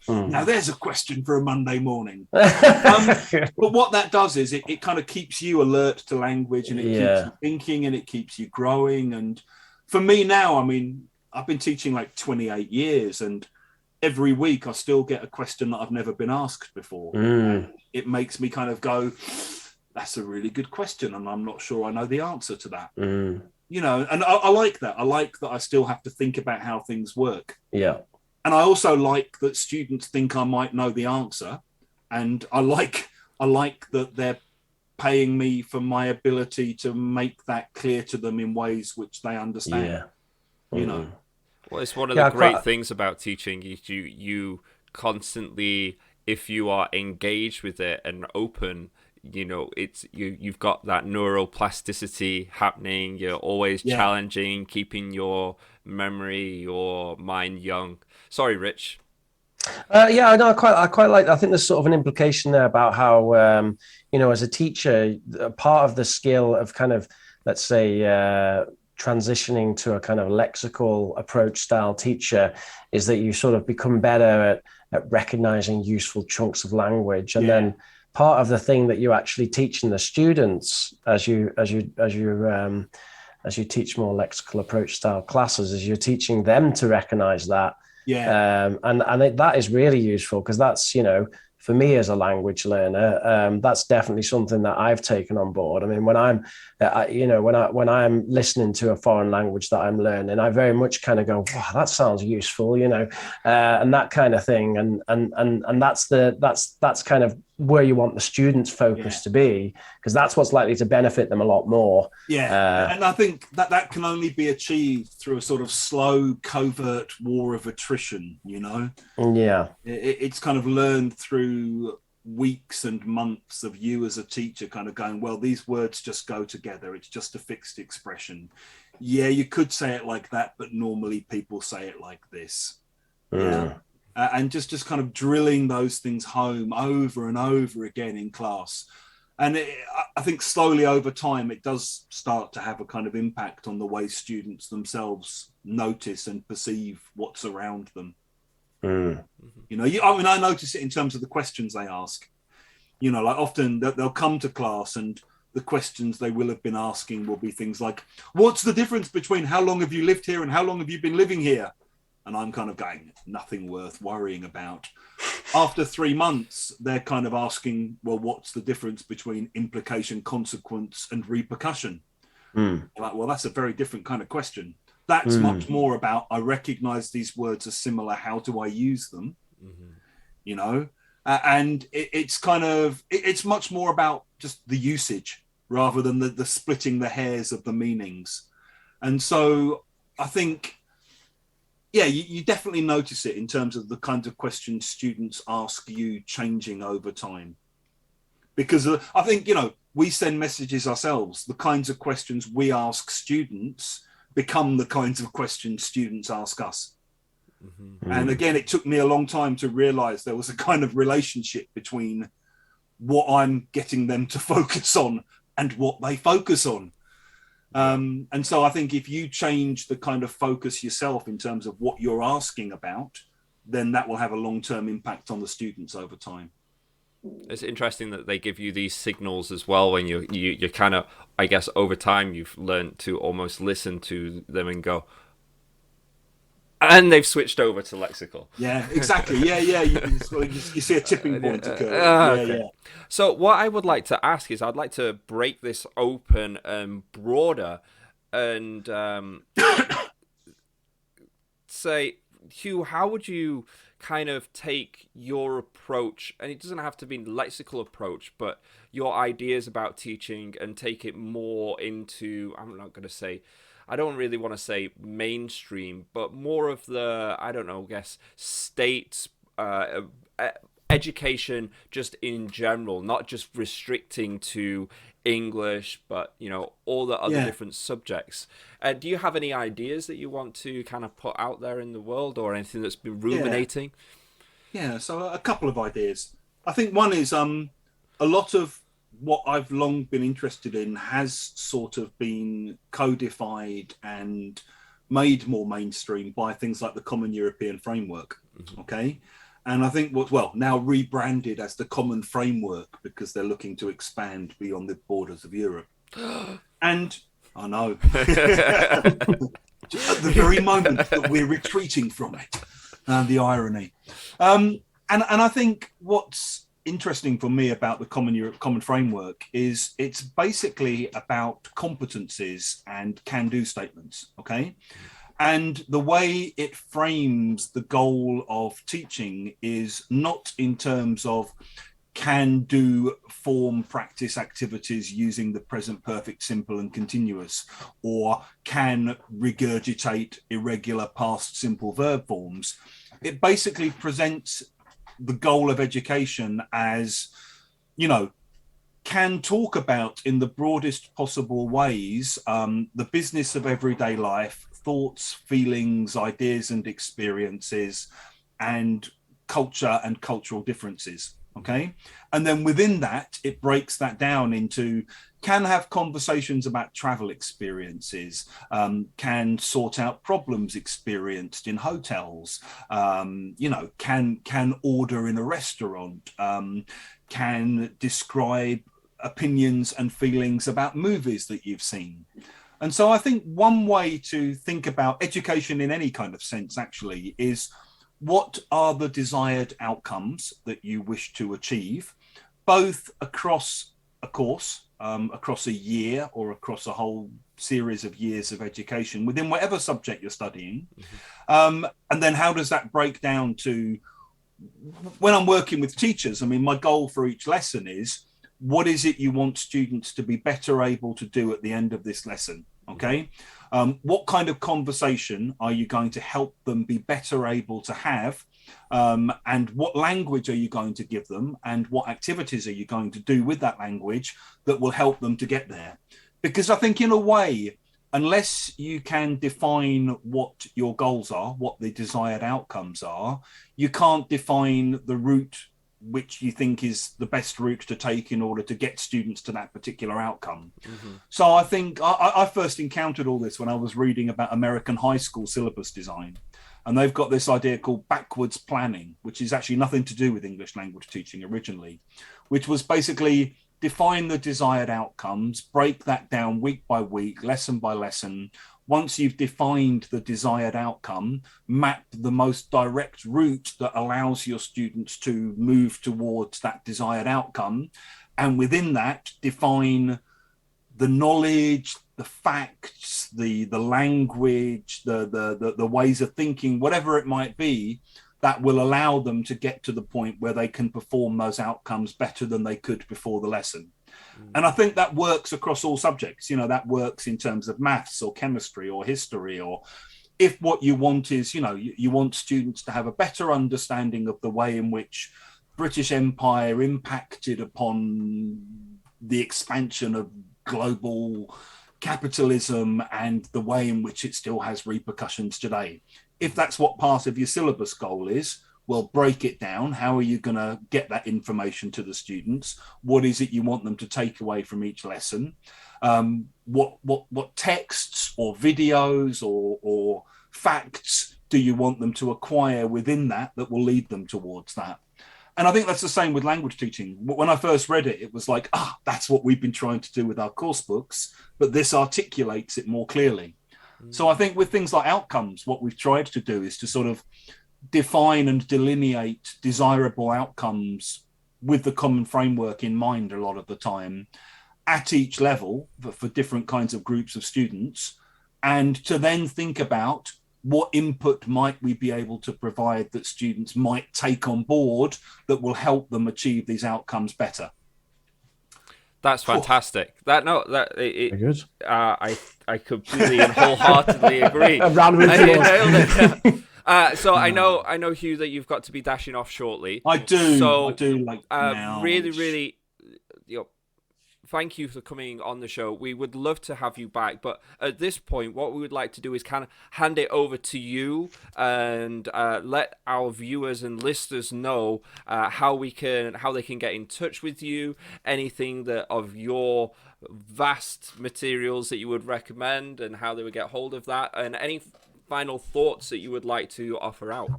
Now there's a question for a Monday morning. But what that does is it kind of keeps you alert to language, and it keeps you thinking, and it keeps you growing. And for me now, I mean, I've been teaching like 28 years, and every week I still get a question that I've never been asked before. And it makes me kind of go, that's a really good question, and I'm not sure I know the answer to that. You know, and I like that. I like that I still have to think about how things work. Yeah. And I also like that students think I might know the answer, and I like that they're paying me for my ability to make that clear to them in ways which they understand. You know. Well, it's one of the great things about teaching is you constantly, if you are engaged with it and open, you know, it's you've got that neuroplasticity happening. You're always challenging, keeping your memory, your mind young. Sorry, Rich. Yeah, I know. I quite like. I think there's sort of an implication there about how you know, as a teacher, part of the skill of kind of, let's say, transitioning to a kind of lexical approach style teacher is that you sort of become better at recognizing useful chunks of language, and then part of the thing that you actually teaching the students as you teach more lexical approach style classes is you're teaching them to recognize that. That is really useful, because that's, you know, for me as a language learner, that's definitely something that I've taken on board. I mean, when I'm, when I'm listening to a foreign language that I'm learning, I very much kind of go, wow, that sounds useful, you know, and that kind of thing. And that's kind of where you want the students' focus to be, because that's what's likely to benefit them a lot more. And I think that can only be achieved through a sort of slow, covert war of attrition, you know? It's kind of learned through weeks and months of you as a teacher kind of going, well, these words just go together. It's just a fixed expression. Yeah, you could say it like that, but normally people say it like this. And just kind of drilling those things home over and over again in class. And I think slowly over time, it does start to have a kind of impact on the way students themselves notice and perceive what's around them. You know, I mean, I notice it in terms of the questions they ask. You know, like often they'll come to class and the questions they will have been asking will be things like, what's the difference between how long have you lived here and how long have you been living here? And I'm kind of going, nothing worth worrying about. After 3 months, they're kind of asking, well, what's the difference between implication, consequence, and repercussion? Like, well, that's a very different kind of question. That's much more about, I recognize these words are similar. How do I use them? You know, and it's kind of, it's much more about just the usage rather than the splitting the hairs of the meanings. And so I think, you definitely notice it in terms of the kinds of questions students ask you changing over time. Because I think, you know, we send messages ourselves. The kinds of questions we ask students become the kinds of questions students ask us. And again, it took me a long time to realize there was a kind of relationship between what I'm getting them to focus on and what they focus on. And so I think if you change the kind of focus yourself in terms of what you're asking about, then that will have a long-term impact on the students over time. It's interesting that they give you these signals as well when you kind of, I guess, over time you've learned to almost listen to them and go, and they've switched over to lexical. Yeah, exactly. You see a tipping point occur. So what I would like to ask is, I'd like to break this open and broader and say, Hugh, how would you kind of take your approach, and it doesn't have to be lexical approach, but your ideas about teaching and take it more into, I don't really want to say mainstream, but more of the, I don't know, I guess, state education just in general, not just restricting to English, but all the other different subjects. Do you have any ideas that you want to kind of put out there in the world, or anything that's been ruminating? Yeah, so a couple of ideas. I think one is a lot of what I've long been interested in has sort of been codified and made more mainstream by things like the Common European Framework. Okay. And I think now rebranded as the Common Framework, because they're looking to expand beyond the borders of Europe. And I know, at the very moment that we're retreating from it, the irony. And I think what's interesting for me about the Common Framework is it's basically about competencies and can-do statements. Okay. And the way it frames the goal of teaching is not in terms of can do form practice activities using the present perfect simple and continuous, or can regurgitate irregular past simple verb forms. It basically presents the goal of education as, can talk about in the broadest possible ways the business of everyday life, thoughts, feelings, ideas and experiences, and culture and cultural differences. Okay. And then within that, it breaks that down into can have conversations about travel experiences, can sort out problems experienced in hotels, can order in a restaurant, can describe opinions and feelings about movies that you've seen. And so I think one way to think about education in any kind of sense actually is, what are the desired outcomes that you wish to achieve, both across a course, across a year, or across a whole series of years of education within whatever subject you're studying. And then how does that break down to, when I'm working with teachers, my goal for each lesson is, what is it you want students to be better able to do at the end of this lesson? Okay. What kind of conversation are you going to help them be better able to have? And what language are you going to give them? And what activities are you going to do with that language that will help them to get there? Because I think in a way, unless you can define what your goals are, what the desired outcomes are, you can't define the route which you think is the best route to take in order to get students to that particular outcome. So I think I first encountered all this when I was reading about American high school syllabus design. And they've got this idea called backwards planning, which is actually nothing to do with English language teaching originally, which was basically define the desired outcomes, break that down week by week, lesson by lesson. Once you've defined the desired outcome, map the most direct route that allows your students to move towards that desired outcome. And within that, define the knowledge, the facts, the language, the ways of thinking, whatever it might be, that will allow them to get to the point where they can perform those outcomes better than they could before the lesson. And I think that works across all subjects. That works in terms of maths or chemistry or history, or if what you want is, you want students to have a better understanding of the way in which British Empire impacted upon the expansion of global capitalism and the way in which it still has repercussions today. If that's what part of your syllabus goal is, well, break it down. How are you going to get that information to the students? What is it you want them to take away from each lesson? What texts or videos or facts do you want them to acquire within that will lead them towards that? And I think that's the same with language teaching. When I first read it, it was like, that's what we've been trying to do with our course books, but this articulates it more clearly. So I think with things like outcomes, what we've tried to do is to sort of define and delineate desirable outcomes with the common framework in mind a lot of the time at each level for different kinds of groups of students, and to then think about what input might we be able to provide that students might take on board that will help them achieve these outcomes better. That's fantastic. Very good. I completely and wholeheartedly agree. A round of applause. So I know, Hugh, that you've got to be dashing off shortly. I do. So, I do. Like now. really, thank you for coming on the show. We would love to have you back, but at this point, what we would like to do is kind of hand it over to you and let our viewers and listeners know how they can get in touch with you, anything that of your vast materials that you would recommend, and how they would get hold of that, and any final thoughts that you would like to offer out.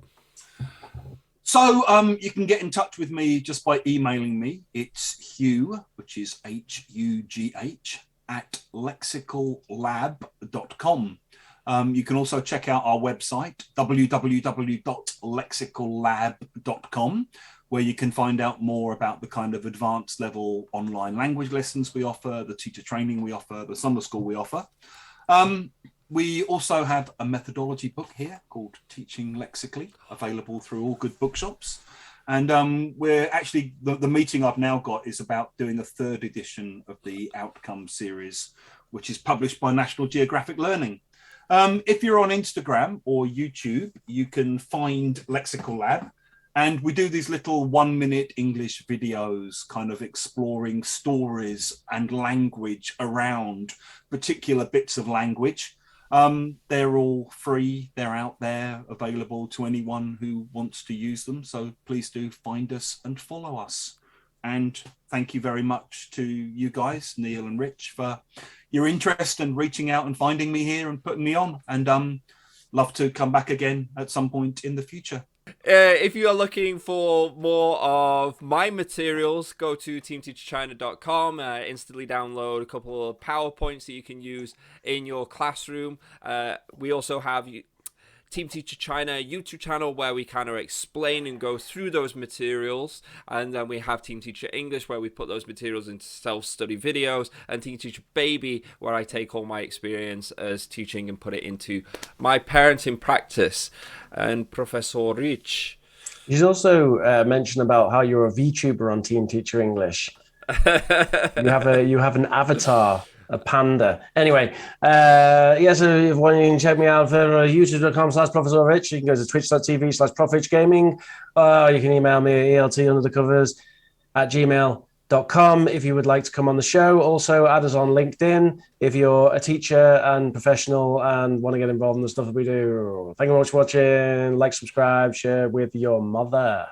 So you can get in touch with me just by emailing me. It's Hugh, which is HUGH, at lexicallab.com. You can also check out our website, www.lexicallab.com, where you can find out more about the kind of advanced level online language lessons we offer, the teacher training we offer, the summer school we offer. We also have a methodology book here called Teaching Lexically, available through all good bookshops. And we're actually, the meeting I've now got is about doing a third edition of the Outcome series, which is published by National Geographic Learning. If you're on Instagram or YouTube, you can find Lexical Lab. And we do these little 1-minute English videos, kind of exploring stories and language around particular bits of language. They're all free. They're out there, available to anyone who wants to use them. So please do find us and follow us. And thank you very much to you guys, Neil and Rich, for your interest and reaching out and finding me here and putting me on. And love to come back again at some point in the future. If you are looking for more of my materials, go to teamteacherchina.com, instantly download a couple of PowerPoints that you can use in your classroom. We also have Team Teacher China YouTube channel where we kind of explain and go through those materials, and then we have Team Teacher English where we put those materials into self-study videos, and Team Teacher Baby where I take all my experience as teaching and put it into my parenting practice. And Professor Rich, you also mentioned about how you're a VTuber on Team Teacher English. You have an avatar, a panda. Anyway, yes, if you want, you can check me out for youtube.com/Professor Rich. You can go to twitch.tv/ProfRichGaming. You can email me at eltunderthecovers@gmail.com if you would like to come on the show. Also, add us on LinkedIn if you're a teacher and professional and want to get involved in the stuff that we do. Thank you very much for watching. Like, subscribe, share with your mother.